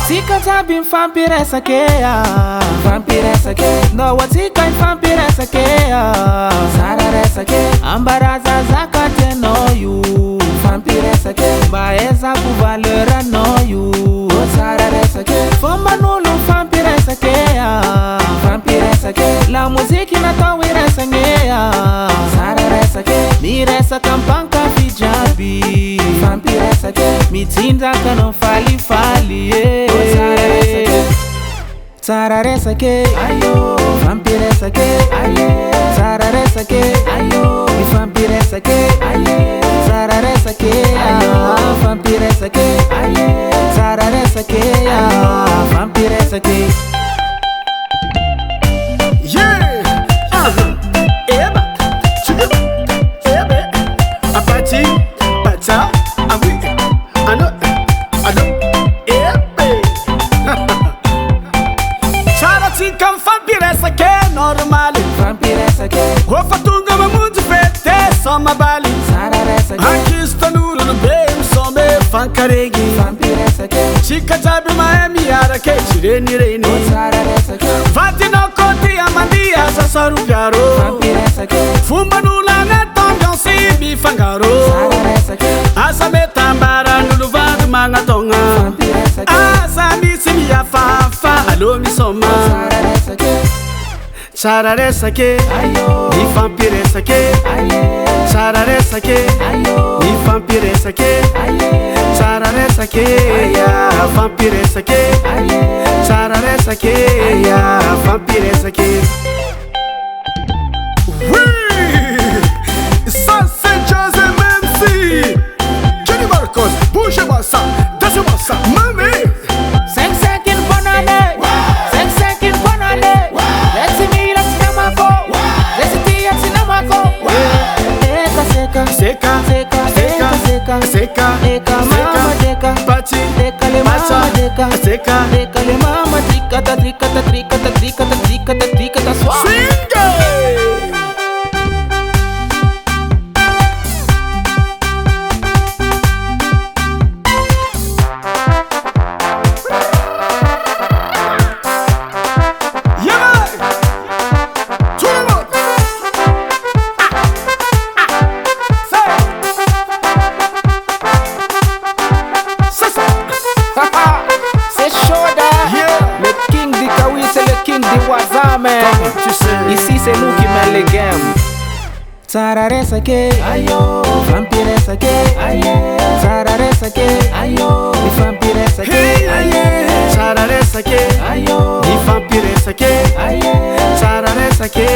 Tika sabi mfampiresa kea, mfampiresa ke. No watika mfampiresa kea, sararesa ke. Ambaraza zakate no you, mfampiresa ke. Baeza kuvalera no you, sararesa ke. Fomba nulu mfampiresa kea, mfampiresa ke. La muziki na tawiresa ngea, sararesa ke. Miresa kampanka fijabi, mfampiresa ke. Mitinda kano fali fali yeah. Sararesa ke, ayo, vampiresa ke, aye. Sararesa ke, ayo, vampiresa ke, aye. Sararesa ke, ayo, vampiresa ke, aye. Sararesa ke, ayo, vampiresa ke. Yeah, eba, chiga, ebe, apati, pata, awi, ano, ebe. Charati kan vampiresa ke normal, Vampiresa ke, Hofatunga mamundi fete soma bali, sararesa ke, Akista nuru no bem some fankaregi, vampiresa ke, Chika tabi maemi ara ke chireni reini, sararesa ke, Vati no koti amandia sasaru piaro, vampiresa ke, Fumba nula netonga si bifangaro, sararesa ke, Asa metambara nulu vadu mangatonga, vampiresa ke, Asa misi ya fafa alo mi soma, sararesa ke, Chararesa ke, ayo, ni vampiresa ke, aye. Chararesa ke, Ayo, ni vampiresa ke, aye, Chararesa ke, ya vampiresa ke, aye. Chararesa ke, ya vampiresa ke. Oui, ça c'est José MC. Johnny Marcos, bougez-moi ça, dansez-moi ça, mami. 5 seconds banane, 5 seconds banane. Let's see me, let's namako, let's see let's namako. Seka, Seka, seka, seka, seka, seka, seka, mama deka, Pati, deka le mama deka, seka, deka le mama trikata, trikata, trikata, trikata, trikata, trikata, swap. swing. C'est chaud Yeah. le king du Kawi, c'est le king du Wazame. Tu sais. Ici c'est nous qui mène les games. Sararesa ke, ayo, vampiresa ke, aye. Sararesa ke, ayo, vampiresa ke, aye. Chararesa ke, Ayo, ni vampiresa ke, aye. Chararesa ke,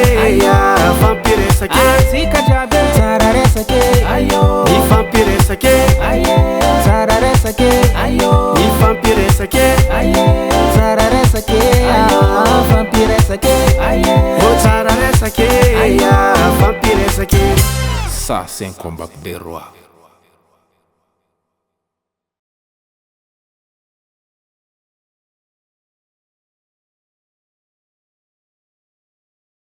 ya vampiresa ke, Zika jabe, sararesa ke, ayo, ni vampiresa ke, aye. Sararesa ke, ayo, ni vampiresa ke, aye. Sararesa ke, ayo, vampiresa ke, aye. oh chararesa ke, ya vampiresa ke. Ça, c'est un combat des rois.